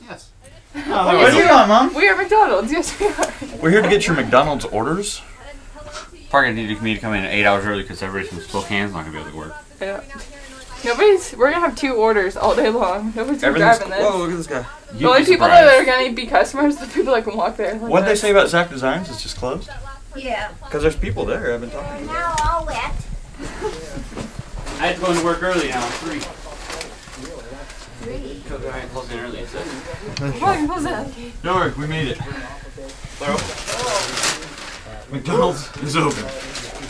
Yes. Oh, what do you want, Mom? We are McDonald's. Yes, we are. We're here to get your McDonald's orders. Parker needed me to come in 8 hours early because everybody from Spokane's not gonna be able to work. Yeah. We're gonna have 2 orders all day long. Nobody's driving this. Whoa, look at this guy. The only people that are gonna be customers are the people that can walk there. Like What'd they say about Zach Designs? It's just closed? Yeah. Because there's people there. I've been talking to them. Now all wet. I had to go into work early now. 3. 3. Because I ain't closing early. So. Don't worry, we made it. McDonald's is open.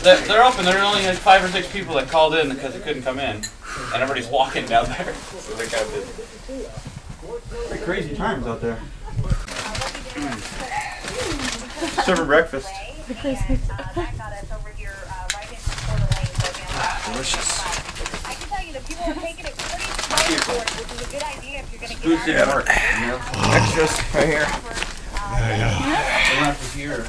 They're open. There are only like 5 or 6 people that called in because they couldn't come in, and everybody's walking down there. So they're kind of busy. Pretty crazy times out there. Serving breakfast. Delicious. I can tell you that people are taking it pretty slow for it, which is a good idea if you're going to Boots get didn't work. You know? Extras right here. They left us here.